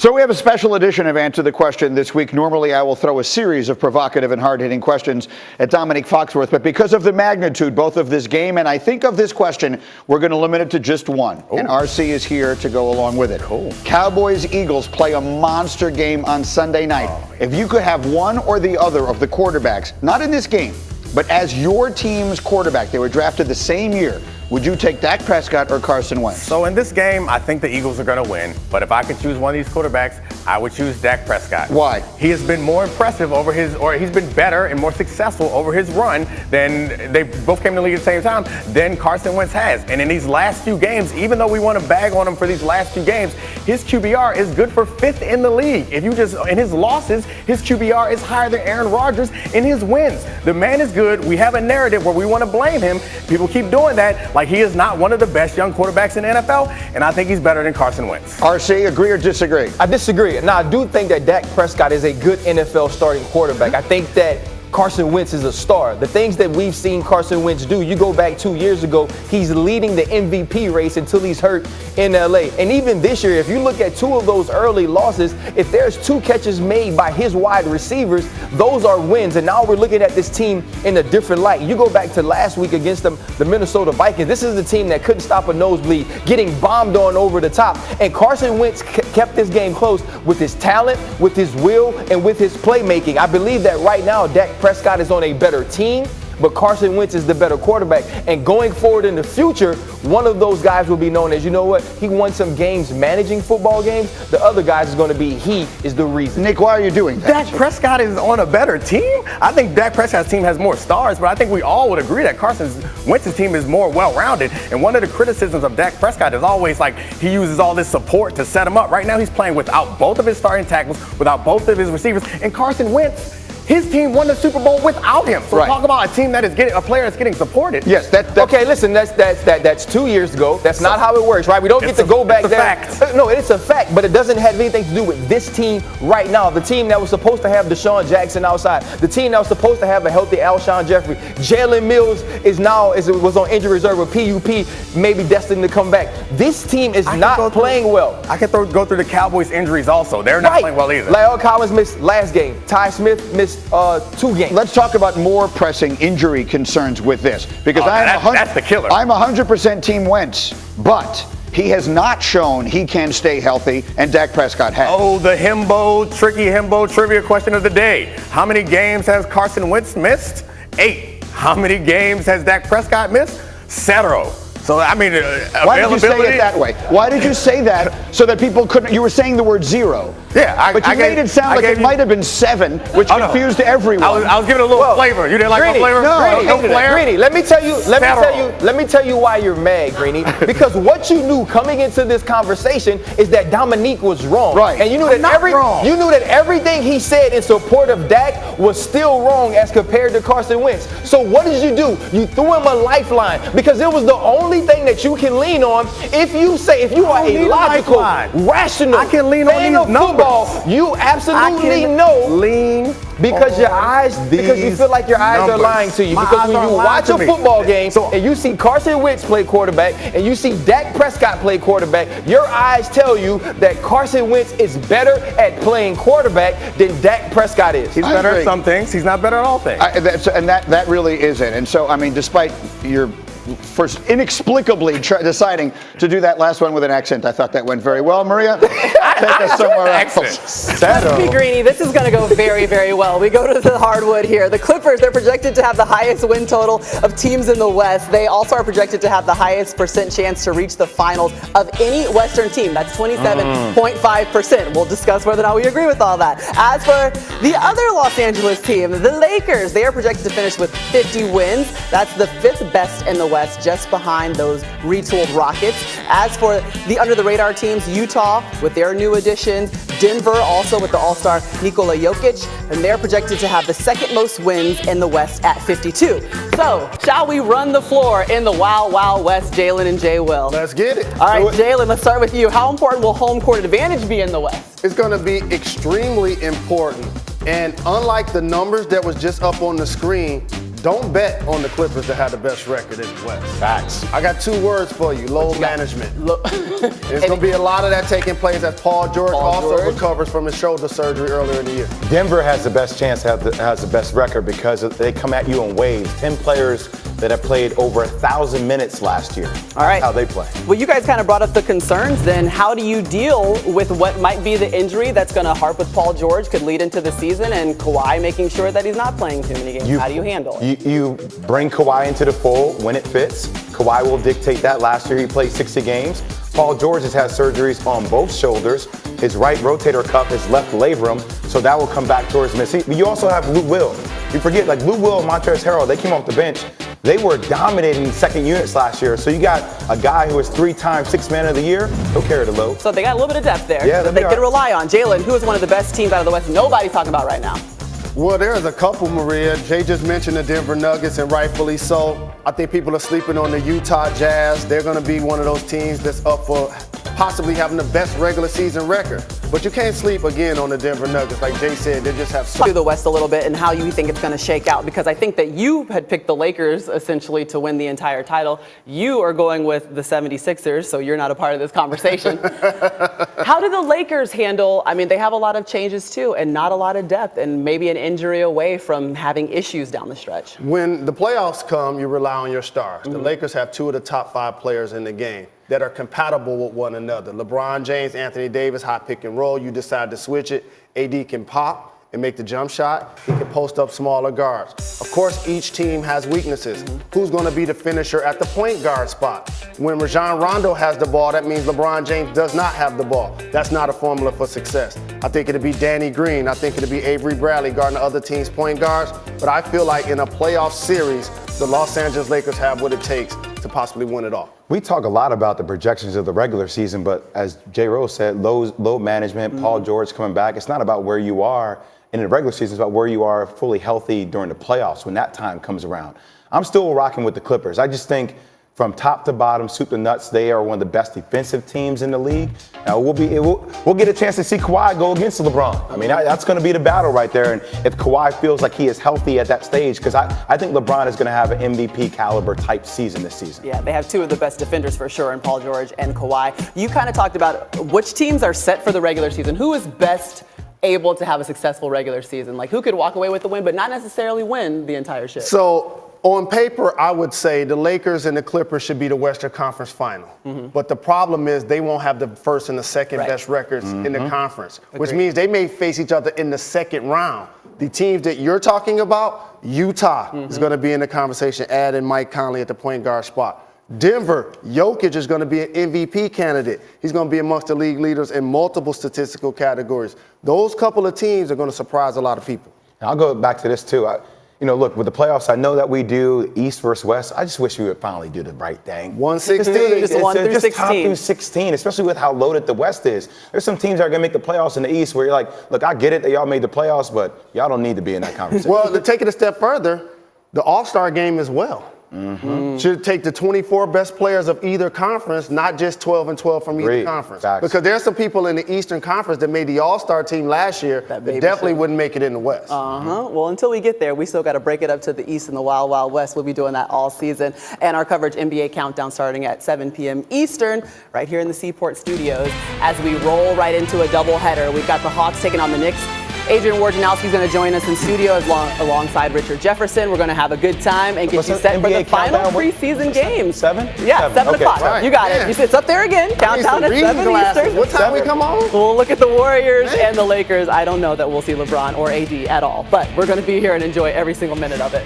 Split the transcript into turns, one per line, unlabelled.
So we have a special edition of Answer the Question this week. Normally I will throw a series of provocative and hard-hitting questions at Dominique Foxworth, but because of the magnitude both of this game and I think of this question, we're going to limit it to just one. Ooh. And RC is here to go along with it. Cool. Cowboys-Eagles play a monster game on Sunday night. If you could have one or the other of the quarterbacks, not in this game, but as your team's quarterback, they were drafted the same year, would you take Dak Prescott or Carson Wentz?
So in this game, I think the Eagles are going to win. But if I could choose one of these quarterbacks, I would choose Dak Prescott.
Why?
He has been more impressive he's been better and more successful over his run than they both came to the league at the same time than Carson Wentz has. And in these last few games, even though we want to bag on him for these last few games, his QBR is good for 5th in the league. In his losses, his QBR is higher than Aaron Rodgers in his wins. The man is good. We have a narrative where we want to blame him. People keep doing that. Like, he is not one of the best young quarterbacks in the NFL, and I think he's better than Carson Wentz.
RC, agree or disagree?
I disagree. Now, I do think that Dak Prescott is a good NFL starting quarterback. I think that Carson Wentz is a star. The things that we've seen Carson Wentz do, you go back 2 years ago, he's leading the MVP race until he's hurt in LA. And even this year, if you look at 2 of those early losses, if there's 2 catches made by his wide receivers, those are wins. And now we're looking at this team in a different light. You go back to last week against the Minnesota Vikings. This is the team that couldn't stop a nosebleed, getting bombed on over the top. And Carson Wentz kept this game close with his talent, with his will, and with his playmaking. I believe that right now, Dak Prescott is on a better team, but Carson Wentz is the better quarterback. And going forward in the future, one of those guys will be known as, you know what, he won some games managing football games. The other guys is going to be, he is the reason.
Nick, why are you doing that?
Dak Prescott is on a better team? I think Dak Prescott's team has more stars, but I think we all would agree that Carson Wentz's team is more well-rounded. And one of the criticisms of Dak Prescott is always like he uses all this support to set him up. Right now he's playing without both of his starting tackles, without both of his receivers. And Carson Wentz, his team won the Super Bowl without him. So talk about a team that is getting a player that's getting supported.
Yes,
okay. Listen, that's 2 years ago. That's not how it works, right? We don't get to go back there.
It's a fact.
No, it's a fact, but it doesn't have anything to do with this team right now. The team that was supposed to have Deshaun Jackson outside, the team that was supposed to have a healthy Alshon Jeffrey. Jalen Mills was on injury reserve with PUP, maybe destined to come back. This team is not playing well.
I can go through the Cowboys' injuries also. They're not playing well either.
La'el Collins missed last game. Ty Smith missed 2 games.
Let's talk about more pressing injury concerns with this, because
that's the killer.
I'm 100% Team Wentz, but he has not shown he can stay healthy, and Dak Prescott has.
Oh, the tricky himbo trivia question of the day. How many games has Carson Wentz missed? 8. How many games has Dak Prescott missed? 0. So, I mean,
why did you say it that way? Why did you say that so that people couldn't? You were saying the word 0.
Yeah,
but you made it sound like it might have been 7, which confused everyone.
I was giving it a little flavor. You didn't like my flavor?
No flavor. Greeny, let me tell you why you're mad, Greeny. Because what you knew coming into this conversation is that Dominique was wrong.
Right.
And you knew that everything he said in support of Dak was still wrong as compared to Carson Wentz. So what did you do? You threw him a lifeline because it was the only thing that you can lean on if you are a logical, rational fan of football. You absolutely know because you feel like your eyes are lying to you. Because when you watch a football game and you see Carson Wentz play quarterback and you see Dak Prescott play quarterback, your eyes tell you that Carson Wentz is better at playing quarterback than Dak Prescott is.
He's better at some things. He's not better at all things.
That really is it. And so, I mean, despite your first inexplicably deciding to do that last one with an accent, I thought that went very well. Maria, take us somewhere else.
Trust me, Greeny, this is going to go very, very well. We go to the hardwood here. The Clippers, they're projected to have the highest win total of teams in the West. They also are projected to have the highest % chance to reach the finals of any Western team. That's 27.5%. We'll discuss whether or not we agree with all that. As for the other Los Angeles team, the Lakers, they are projected to finish with 50 wins. That's the 5th best in the West, just behind those retooled Rockets. As for the under-the-radar teams, Utah with their new additions, Denver also with the all-star Nikola Jokic, and they're projected to have the 2nd most wins in the West at 52. So, shall we run the floor in the Wild Wild West, Jalen and Jay Will?
Let's get it.
All right, Jalen, let's start with you. How important will home court advantage be in the West?
It's going to be extremely important. And unlike the numbers that was just up on the screen, Don't bet on the Clippers to have the best record in the West.
Facts.
I got 2 words for you: load management. There's going to be a lot of that taking place as Paul George recovers from his shoulder surgery earlier in the year.
Denver has the best chance to has the best record because they come at you in waves. 10 players that have played over 1,000 minutes last year.
All right.
That's how they play.
Well, you guys kind of brought up the concerns. Then how do you deal with what might be the injury that's going to harp with Paul George, could lead into the season, and Kawhi making sure that he's not playing too many games? How do you handle it?
You bring Kawhi into the fold when it fits. Kawhi will dictate that. Last year he played 60 games. Paul George has had surgeries on both shoulders. His right rotator cuff, his left labrum, so that will come back towards mid. But you also have Lou Will. You forget, like Lou Will and Montrezl Harrell, they came off the bench. They were dominating second units last year. So you got a guy who was 3-time Sixth Man of the Year. He'll carry the load.
So they got a little bit of depth there
Yeah,
that they can rely on. Jalen, who is one of the best teams out of the West nobody's talking about right now?
Well, there's a couple, Maria. Jay just mentioned the Denver Nuggets, and rightfully so. I think people are sleeping on the Utah Jazz. They're going to be one of those teams that's up for possibly having the best regular season record. But you can't sleep again on the Denver Nuggets. Like Jay said, they just have
To the West a little bit and how you think it's going to shake out, because I think that you had picked the Lakers essentially to win the entire title. You are going with the 76ers, so you're not a part of this conversation. How do the Lakers handle, I mean, they have a lot of changes too and not a lot of depth and maybe an injury away from having issues down the stretch.
When the playoffs come, you rely on your stars. The Lakers have 2 of the top 5 players in the game that are compatible with one another. LeBron James, Anthony Davis, hot pick and roll. You decide to switch it. AD can pop and make the jump shot. He can post up smaller guards. Of course, each team has weaknesses. Who's going to be the finisher at the point guard spot? When Rajon Rondo has the ball, that means LeBron James does not have the ball. That's not a formula for success. I think it'll be Danny Green. I think it'll be Avery Bradley guarding the other team's point guards. But I feel like in a playoff series, the Los Angeles Lakers have what it takes to possibly win it all.
We talk a lot about the projections of the regular season, but as J. Rose said, load management, Paul George coming back, it's not about where you are in the regular season, it's about where you are fully healthy during the playoffs when that time comes around. I'm still rocking with the Clippers. I just think from top to bottom, soup to nuts, they are one of the best defensive teams in the league. Now we'll get a chance to see Kawhi go against LeBron. I mean, that's going to be the battle right there. And if Kawhi feels like he is healthy at that stage, because I think LeBron is going to have an MVP caliber type season this season.
Yeah, they have 2 of the best defenders for sure in Paul George and Kawhi. You kind of talked about which teams are set for the regular season. Who is best able to have a successful regular season? Like who could walk away with the win but not necessarily win the entire shit?
So on paper, I would say the Lakers and the Clippers should be the Western Conference final. But the problem is they won't have the first and the second best records in the conference, which means they may face each other in the second round. The teams that you're talking about, Utah is going to be in the conversation, adding Mike Conley at the point guard spot. Denver, Jokic is going to be an MVP candidate. He's going to be amongst the league leaders in multiple statistical categories. Those couple of teams are going to surprise a lot of people.
I'll go back to this too. Look, with the playoffs, I know that we do East versus West. I just wish we would finally do the right thing.
116.
Just 1 through 16.
Top through 16, especially with how loaded the West is. There's some teams that are going to make the playoffs in the East where you're like, look, I get it that y'all made the playoffs, but y'all don't need to be in that conversation.
Well, to take it a step further, the All-Star game as well. Should take the 24 best players of either conference, not just 12 and 12 from either conference.
Facts.
Because there's some people in the Eastern Conference that made the All-Star team last year that definitely wouldn't make it in the West.
Well, until we get there, we still got to break it up to the East and the Wild Wild West. We'll be doing that all season. And our coverage NBA Countdown starting at 7 p.m. Eastern, right here in the Seaport Studios. As we roll right into a doubleheader, we've got the Hawks taking on the Knicks. Adrian Wojnarowski is going to join us in studio alongside Richard Jefferson. We're going to have a good time and get you set for the final preseason games.
7?
Yeah, 7 o'clock.
Right.
You got it. It's up there again. Countdown at 7 Eastern.
What time we come on?
We'll look at the Warriors and the Lakers. I don't know that we'll see LeBron or AD at all, but we're going to be here and enjoy every single minute of it.